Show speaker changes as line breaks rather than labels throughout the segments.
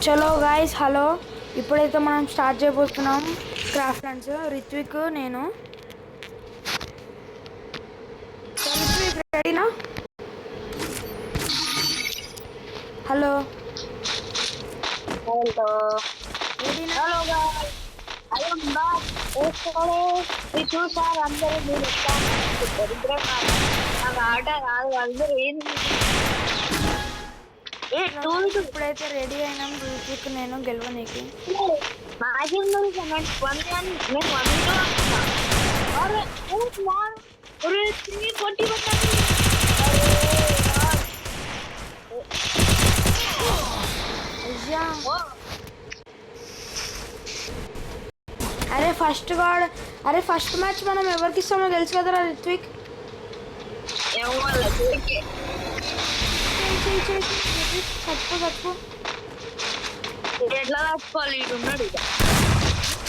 చలో guys hello ఇప్పుడైతే మనం స్టార్ట్ చేయబోతున్నాం క్రాఫ్ట్ లండ్స్ రిత్విక్ నేను రిత్విక్ రెడీనా హలో రెడీనా
చూసారు అందరూ మీరు ఎట్లా నాకు ఆట రాదు అందరూ
ఇప్పుడైతే రెడీ అయినాం రిత్విక్ నేను గెలవనీకి అరే ఫస్ట్ మ్యాచ్ మనం ఎవరికి ఇస్తామో తెలుసు కదరా రిత్విక్ చచ్చిపో
ఎట్లా రాసుకోవాలి ఇటు ఉన్నాడు ఇక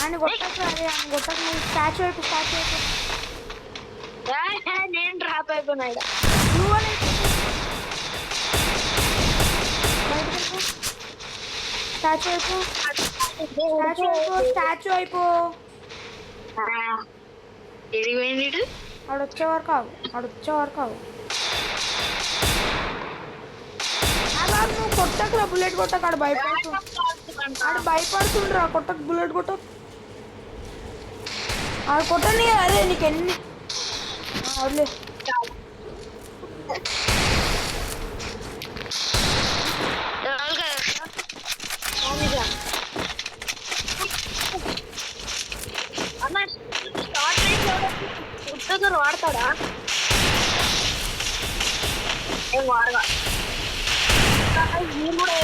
ఆయన కొట్టకు అరే ఆయన కొట్టకు నువ్వు స్టాచ్యూ అయిపో
నేను డ్రాప్ అయిపోయినా ఇక
స్టాచ్యూ అయిపో
ఎడిపోయింది
ఆడొచ్చేవారు కావు నువ్వు కొట్టకురా బుల్లెట్ కొట్టకు ఆడు భయపడుతుండ్రా కొట్టకు బుల్లెట్ కొట్టకు ఆడు కొట్టని అదే నీకు ఎన్ని వదిలే
వాడతాడా ఏం వాడగా మీరు కూడా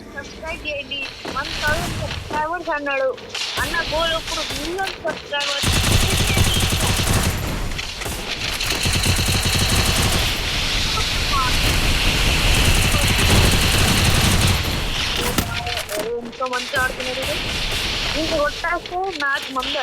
సబ్స్క్రైబ్ చేయండి 1000 సబ్స్క్రైబర్స్ అన్నాడు అన్న గోల్ ఇప్పుడు 1,000,000 సబ్స్క్రైబర్స్ ఎంతో మంచి ఆడుతున్నారు ఇంక కొట్టాస్తే నాకు మంద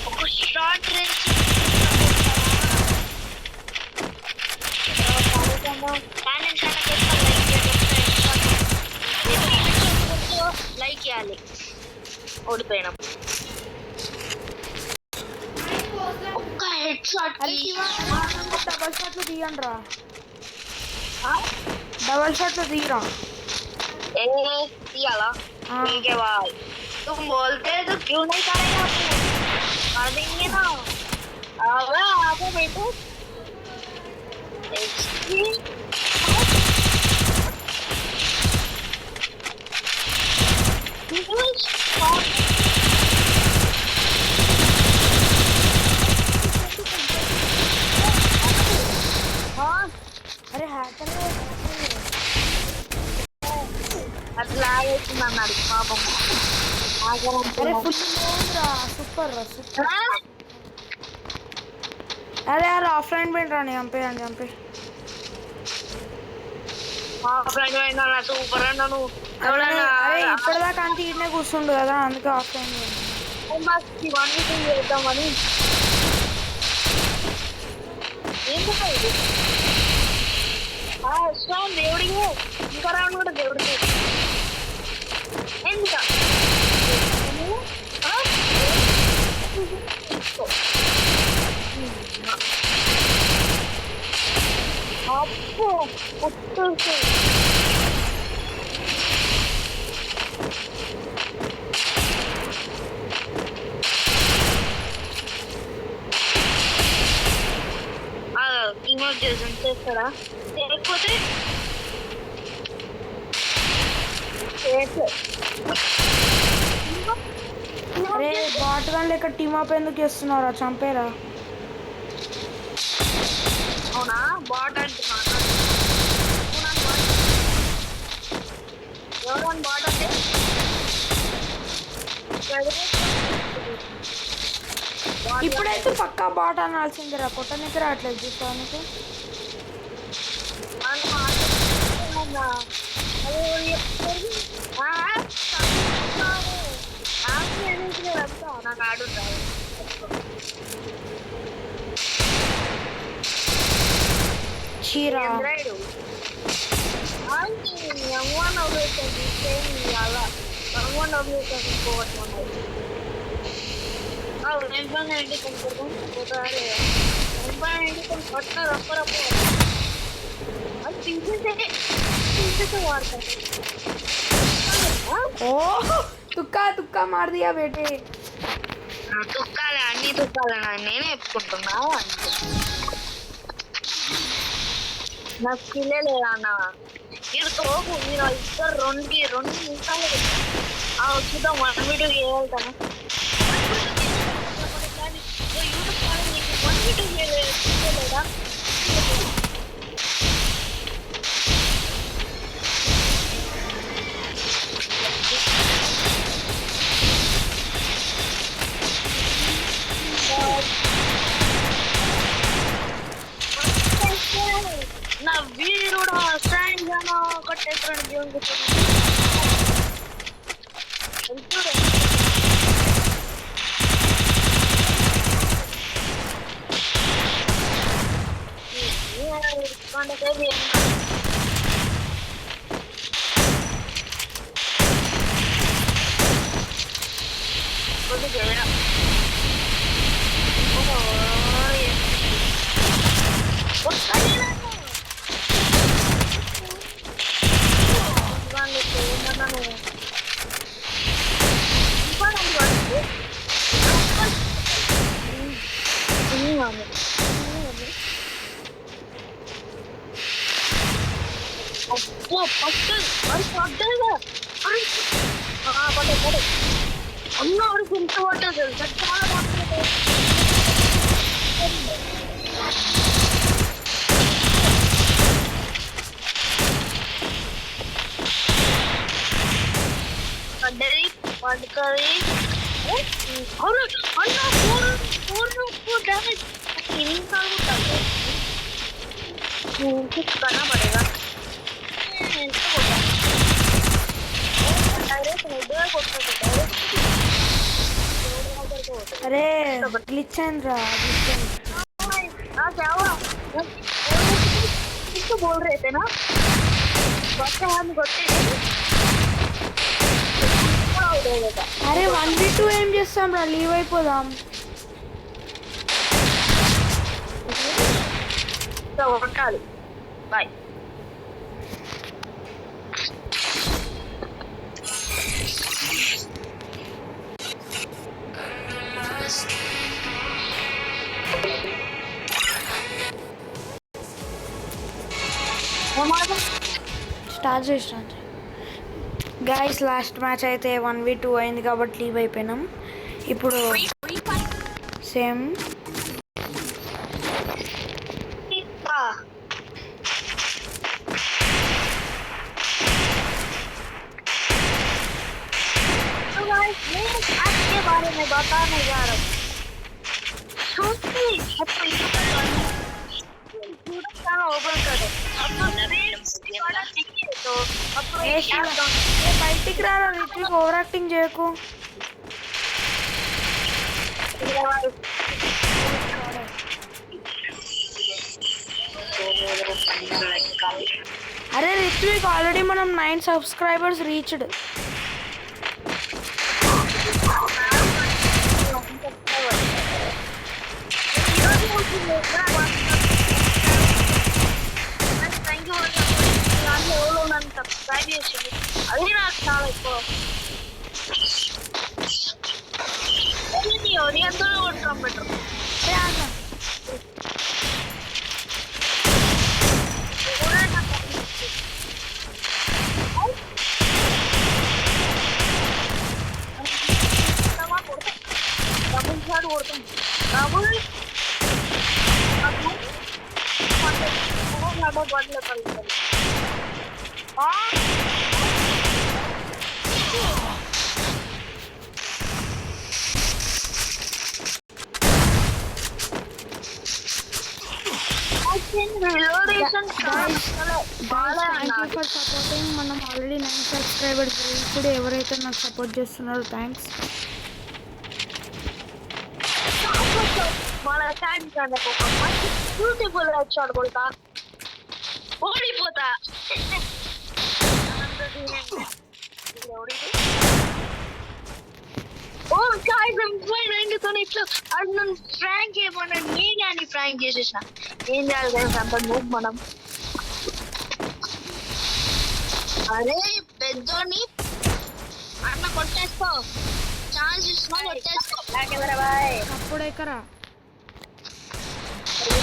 ఒక షార్ట్ రేంజ్ లైక్ చేయాలి ఓడిపోయినాం ఒక్క హెడ్ షాట్
డబల్ షాట్లు తీయండి రా डबल शॉट तो दी रहा
दियाला ठीक है भाई तुम बोलते तो क्यों नहीं करेगा कर देंगे ना अबे आगे बेटू
अरे हैकर
అట్లా వేస్తున్నాడు పాపం
అరే ఫుల్ సూపర్ అరే యార్ ఆఫ్లైన్ పోయినరా చంపే
ఆఫ్లైన్ పోయినా సూపర్ అన్నాను
అరే ఇప్పటిదాకా అంత ఈడనే కూర్చుండు కదా అందుకే ఆఫ్లైన్
ఇవన్నీ చేద్దామని ఏంటి దేవుడికి ఇంకా రాను కూడా దేవుడికి ఎందుక అప్పు ఇమోజేషన్ చేస్తారా లేకపోతే
అరే బాట్ గన్ లెక్క టీమ్ అప్ ఎందుకు చేస్తున్నారా చంపేరా
అవునా బాట్ అంటున్నా ఎవరు బాట్ అంటే
ఇప్పుడైతే పక్కా బాట్ అనాల్సిందిరా కొట్టనికి రావట్లేదు చూస్తానికి
కాడు
చీర
రైడు అమ్మ అలా అమ్మ పోగొట్టుకున్నాయి ఏంటి కొనుక్కోతారే ఏంటి కొనుక్కొట్ట రప్ప అది తీసేసే వాడతాను
ఓ తుక్కా తుక్కా మార్ దియా బేటే
తుక్కాలే అన్ని తుక్కాలే నేనే చెప్పుకుంటున్నా నాకు స్కిల్లే లేదా అన్న మీరు తోపు మీరు ఇద్దరు రెండు నిమిషాలు చూద్దాం 1 వీడియో చేయగలుగుతాను యూట్యూబ్ ఛానల్ నీకు 1 వీడియో చేయలేదా నా వీరుడా సాయంగా కొట్టేస్తాను దేవుని అన్న వాడికి ఎంత పట్టదు చాలా బాగుంటుంది పడ్డది పడుతుంది అవును అన్న 4 డ్యామేజ్ ఇంత కన్నా పడేగా ఎంత
अरे ग्लिच रा
बोल रहे थे ना हम
अरे 1v2 ఏం చేస్తాం రా లీవ్ అయిపోదాం
కొట్టాలి బాయ్
స్టార్ట్ చేస్తాను గైస్ లాస్ట్ మ్యాచ్ అయితే 1v2 అయింది కాబట్టి లీవ్ అయిపోయినాం ఇప్పుడు సేమ్
आज के बारे में बताने जा रहा हूँ ओपन करो
బయటికి రారా రిత్విక్ ఓవర్ యాక్టింగ్ చేయకు అరే రిత్విక్ ఆల్రెడీ మనం 9 సబ్స్క్రైబర్స్ రీచ్డ్
సబ్స్క్రైబ్ చేసి అది నాకు చాలా ఎక్కువ ఎంత కొట్టడం బెటర్ డబుల్ షాట్ కొడతాం డబుల్ బండ్లు కలుగుతాం
ఫర్ సపోర్టింగ్ మనం ఆల్రెడీ 9 సబ్స్క్రైబర్స్ ఇప్పుడు ఎవరైతే నాకు సపోర్ట్ చేస్తున్నారో థ్యాంక్స్
మళ్ళీ స్టాండ్ ఒక మంచి బ్యూటిఫుల్ హెడ్ షాట్ కొడతా ఓడిపోతా ఓ గాయ్స్ ఐమ్ ట్రైంగ్ టు ఇట్లా అది నన్ను ఫ్రాంక్ చేయమన్నా నేనే అని ఫ్రాంక్ చేసేసిన ఏం చేయాలి గైస్ అంత మూవ్ మనం అరే పెద్దోని అన్న కొట్టేసుకో ఛాన్స్ ఇస్తున్నా కొట్టేసుకో లాగెవరా బాయ్
అప్పుడే కరా
Let's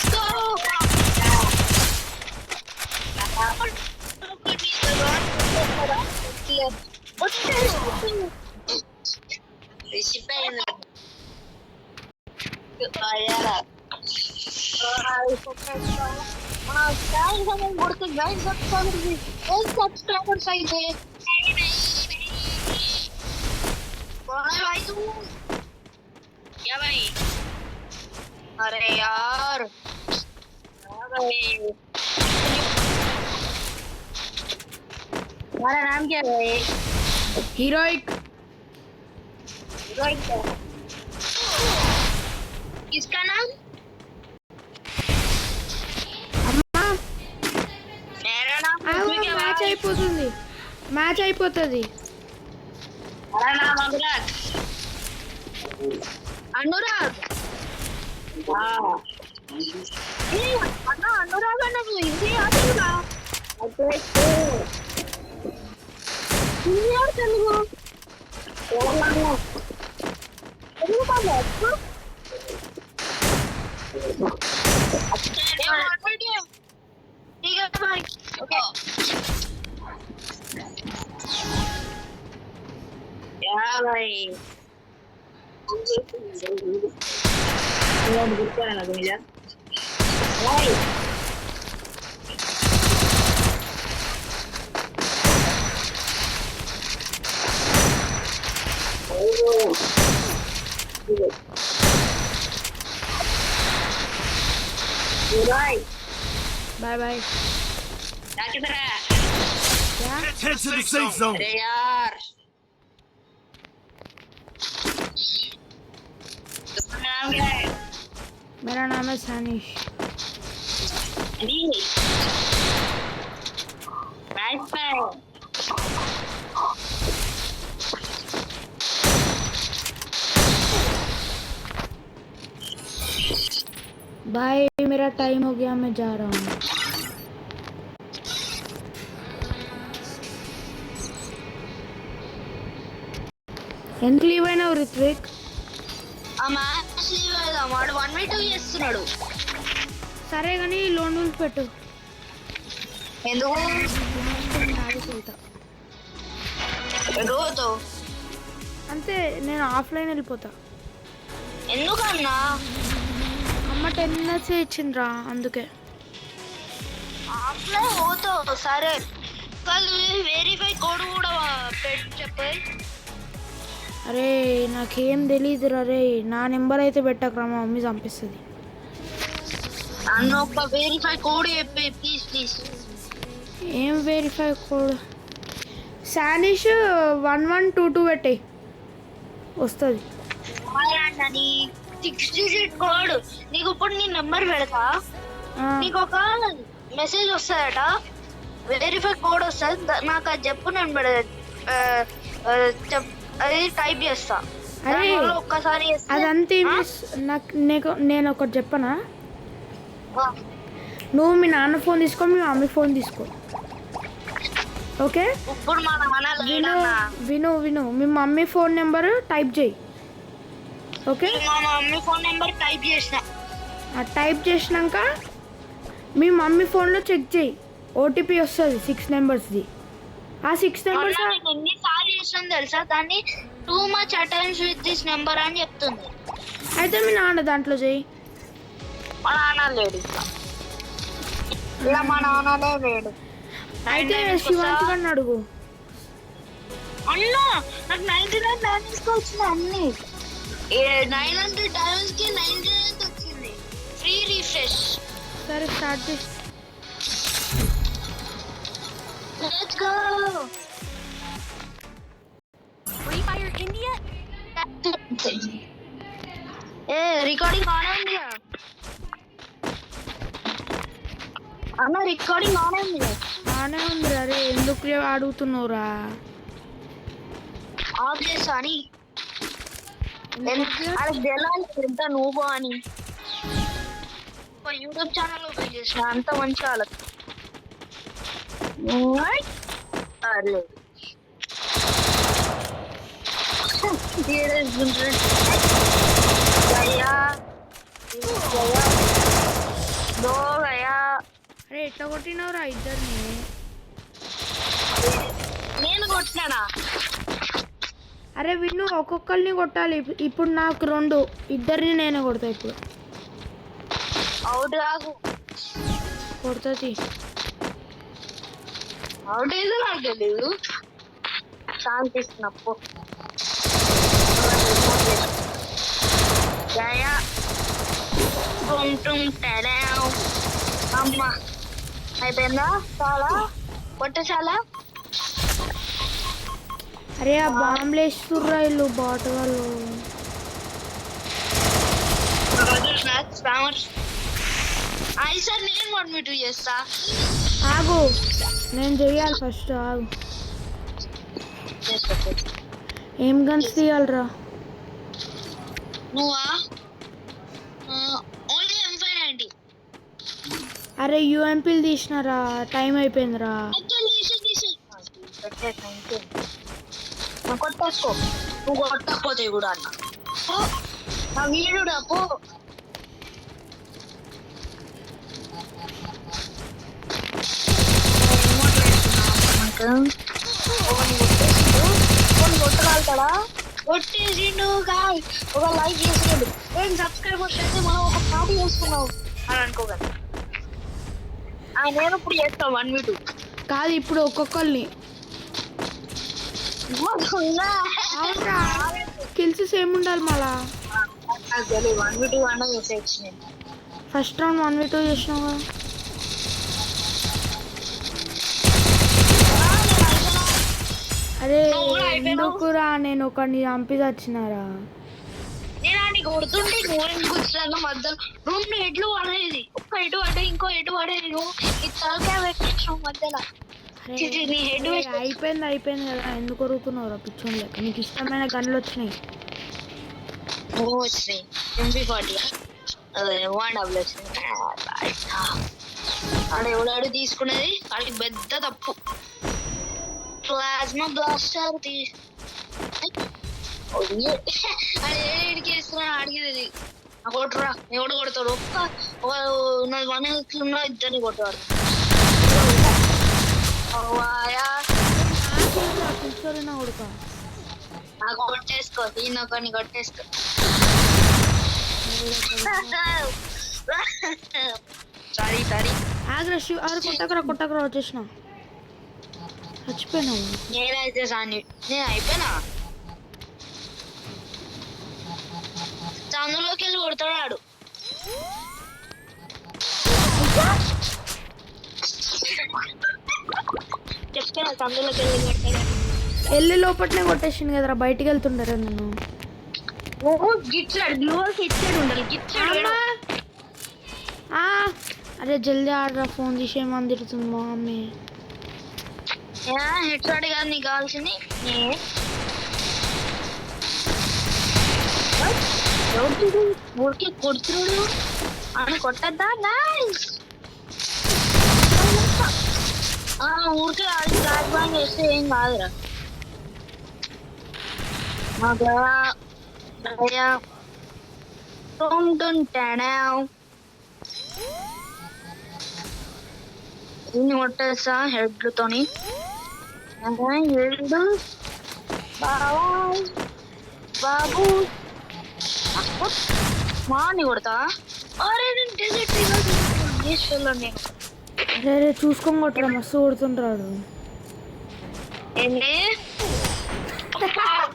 go! क्या भाई अरे यार तुम्हारा नाम क्या है
हीरोइक
किसका नाम
అమ్మా
मेरा नाम
మ్యాచ్ అయిపోతుంది
मेरा नाम अनुराग अनुराग అన్న అనురాగ్ అన్న నువ్వు హిందీ ఆడుతున్నా హిందీ ఆడు తెలుగు తెలుగు మాట్లాడు ठीक है भाई ओके क्या भाई ना तुम यार भाई
बाय बाय
क्या किधर है
क्या
Head to the safe zone.
अरे यार तुम्हारा नाम क्या है
मेरा नाम है सानिश
नाइस बाय
बाय मेरा टाइम हो गया मैं जा रहा हूँ ఎందుకు లీవ్ అయినావు రిత్విక్
ఆ మ్యాచ్ లీవ్ అయిదా వాడు 1v2 చేస్తున్నాడు
సరే కానీ లోన్ రూల్స్ పెట్టు
ఎందుకు
ఆగిపోతా
ఎందుకు
అంతే నేను ఆఫ్లైన్ వెళ్ళిపోతా
ఎందుకన్నా
అమ్మ 10 మినిట్స్ ఇచ్చిండ్రా అందుకే
ఆఫ్లైన్ పోతావు సరే కల్ వెరిఫై కోడ్ కూడా చెప్పే
అరే నాకేం తెలీదురా రే నా నెంబర్ అయితే పెట్టకరా మా మమ్మీ చంపిస్తుంది
అన్న ఒక వెరిఫై కోడ్ చెప్పే ప్లీజ్ ప్లీజ్
ఏం వెరిఫై కోడ్ సానిష్ 1122 పెట్టే వస్తుంది
నీ 6 డిజిట్ కోడ్ నీకు ఇప్పుడు నీ నెంబర్ పెడతా నీకు ఒక మెసేజ్ వస్తుందట వెరిఫై కోడ్ వస్తుంది నాకు అది చెప్పు నేను అది టైప్ చేస్తా
అరే
ఒక్కసారి
అదంతా నేను ఒకటి చెప్పనా నువ్వు మీ నాన్న ఫోన్ తీసుకో మీ మమ్మీ ఫోన్ తీసుకో ఓకే
ఇప్పుడు మా నాన్న లేడన్నా
విను విను మీ మమ్మీ ఫోన్ నెంబర్ టైప్ చేయి ఓకే
మా మమ్మీ ఫోన్ నెంబర్ టైప్ చేసిన
టైప్ చేసినాక మీ మమ్మీ ఫోన్లో చెక్ చేయి ఓటీపీ వస్తుంది 6 నెంబర్స్ది ఆ 6 నెంబర్స్
ఎన్నిసార్లు చేసాను తెలుసా దాన్ని too much attends with this number అని చెప్తుంది
అయితే మీ నాన్న దాంట్లో చేయి
మా నాన్న లేడు ఇలా మా నాన్ననే లేడు
అయితే శివాంత్ గారిని అడుగు
అన్నా నాకు 99 డైమండ్స్ వచ్చింది అన్ని 900 డైమండ్స్ కి 99 వచ్చింది ఫ్రీ రిఫ్రెష్
సరే స్టార్ట్ చేసి
let's go
Free Fire India?
ఏ రికార్డింగ్ ఆన్ అయిందిగా అన్న, రికార్డింగ్ ఆన్ అయిందిగా.
బాగానే ఉంది. అరే ఎందుకు అడుగుతున్నావురా?
ఆఫ్ చేస్తా అని వాళ్ళకి తెలాలి ఎంత నువ్వు అని. యూట్యూబ్ ఛానల్ ఓపెన్ చేసిన అంత మంచి వాళ్ళకి
అరే ఎట్లా కొట్టినవురా ఇద్దరిని?
నేను కొట్టినానా?
అరే విన్ను ఒక్కొక్కరిని కొట్టాలి. ఇప్పుడు నాకు 2, ఇద్దరిని నేనే కొడతా. ఇప్పుడు
అవుట్ కాదు,
కొడుతుంది.
అవుట్ అయితే నాకు తెలీదు. శాంతిస్తున్నప్పు అమ్మా అయిపోయిందా? చాలా కొట్ట చాలా.
అరే ఆ బాంబులు వేస్తుర్రా ఇల్లు బాట వాళ్ళు.
సార్ నేను 1v2 చేస్తా.
ఆగు, నేను చెయ్యాలి ఫస్ట్. ఆగు, ఏం గన్స్ తీయాలరా?
నువ్వా? Only M590.
అరే యూఎంపీలు తీసినారా? టైం అయిపోయిందిరా.
కొట్టేసుకో, నువ్వు కొట్టకపోతే కూడా అన్న నా వీడుడా పో. కొట్టగలుగుతాడా? కొట్టేసిండు. ఒక లైక్ చేసిండు, 10 సబ్స్క్రైబర్స్ అయితే మనం ఒక పార్టీ చేసుకున్నావు అని అనుకోగలను. నేను ఇప్పుడు చేస్తాను 1v2
కాదు, ఇప్పుడు ఒక్కొక్కరిని. స్కిల్స్ సేమ్ ఉండాలి మళ్ళా.
1v2 అన్నా చేసేయచ్చు. నేను
ఫస్ట్ రౌండ్ 1v2 చేసినావు కదా. అరే ఎందుకురా, నేను ఒకరిని చంపి వచ్చినారా?
నేను అని కొడుతుంటే నువ్వేం కూర్చున్నా మధ్యలో 2 హెడ్లు పడేది. ఒక్క హెడ్ పడే, ఇంకో హెడ్ పడేది. నువ్వు ఈ తలకాయ పెట్టేసావు మధ్యలో. నీ హెడ్
అయిపోయింది కదా, ఎందుకు కొరుకుతున్నావురా పిచ్చోన్ లెక్క? నీకు ఇష్టమైన గన్లు వచ్చినాయి.
వచ్చినాయి MP40 1W వచ్చినాయి. ఆడ ఎవడాడు తీసుకునేది? వాడికి పెద్ద తప్పు. ప్లాస్మా బ్లాస్టర్ అడిగి ఇస్తున్నా. అడిగేది కొట్టరా, ఎవడు కొడతాడు? నాది 1 health ఉన్నా ఇద్దరిని కొట్టాడు. కొట్టేసుకో, ఈయనొకరిని కొట్టేసుకో. సారీ
కొట్టకరా వచ్చేసిన. చచ్చిపోయినావు.
నేనైతే సాని నేను అయిపోయినా. అందులోకి వెళ్ళి కొడతాడు. చెప్తున్నా, అందులోకి వెళ్ళి కొడతాడు.
వెళ్ళి లోపట్నే కొట్టేసింది కదరా, బయటికి వెళ్తుండరా నన్ను.
గిచ్చాడు, గ్లూవర్కి ఇచ్చాడు ఉండాలి. గిచ్చాడు.
అరే జల్దీ ఆడరా, ఫోన్ తీసేయమని తిరుగుతుంది మా మమ్మీ.
హెడ్ షాట్ కాదు నీకు కావాల్సింది. ఊరికి కొడుతున్నాడు అని కొట్టద్దా? నైస్. ఊరికి ఫ్లాష్ బ్యాంగ్ వేస్తే ఏం కాదురా. ఇన్ని కొట్టేస్తా హెడ్లతోని. బాబు మాని కొడతా. అరే నేను డెజర్ట్ నేను
అరే చూసుకొని కొట్టరా, మస్తు కొడుతుంటాడు.
ఏంటి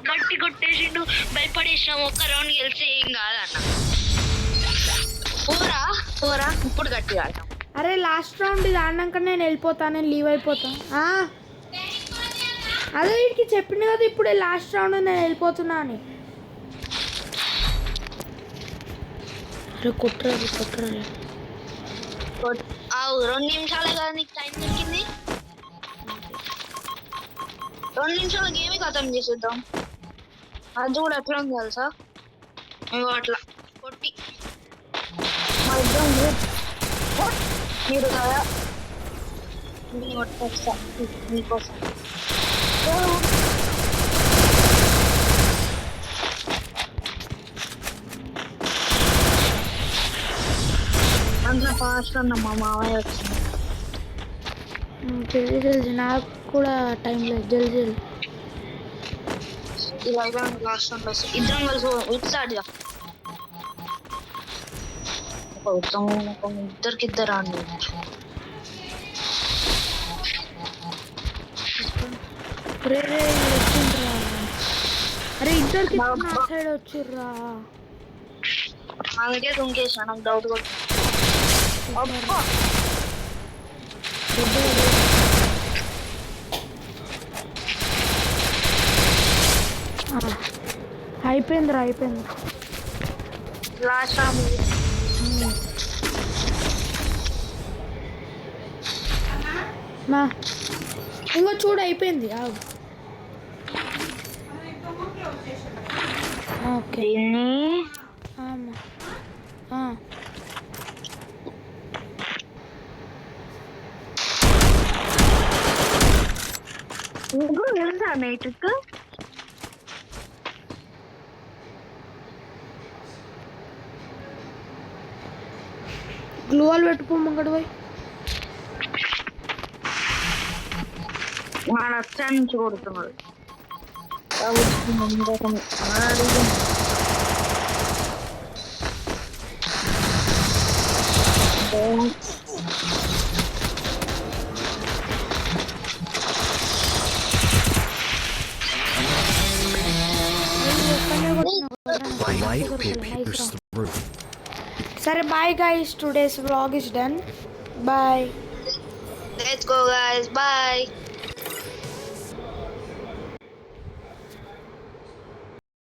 గట్టి కొట్టేసిండు, భయపడేసినాం. ఒక్క రౌండ్ గెలిస్తే ఏం కాదన్న. పోరా ఇప్పుడు గట్టిగా ఆడతాం.
అరే లాస్ట్ రౌండ్ ఇది ఆడినాక నేను వెళ్ళిపోతాను, నేను లీవ్ అయిపోతాను. అదే వీడికి చెప్పిన కదా ఇప్పుడే లాస్ట్ రౌండ్ నేను వెళ్ళిపోతున్నా అని. అరే కొట్టరాదు.
2 నిమిషాలే కదా నీకు టైం దొరికింది. 2 నిమిషాలు గేమే ఖతం చేసేద్దాం. అది కూడా ఎట్లా ఉంది తెలుసా, ఇగో అట్లా కొట్టి మా ఇద్దరం మీరు కదా మీకోసం అంత ఫాస్ట్ అన్న మా మామయ్య వచ్చింది.
జల్దీ నాకు కూడా టైం లేదు. జల్దీ
ఇలా లాస్ట్ రౌండ్ వస్తుంది. ఇద్దరం కలిసి ఇట్సాడిగా ఇద్దరికిద్దరు అండి.
అరే ఇద్దరికి సైడ్ వచ్చిర్రా.
ఆమెకే దుంకేసా, నాకు డౌట్ కూడా.
అయిపోయింది.
లాస్ట్ రౌండ్
మా ఇంకో చూడు అయిపోయింది. ఓకే
తెలుసా నైట్కి
గ్లూవాల్ పెట్టుకో మంగడు పోయి.
వాడు అచ్చా నుంచి కొడుతున్నాడు.
సరే bye guys, today's vlog is done. Bye.
Let's go guys, bye.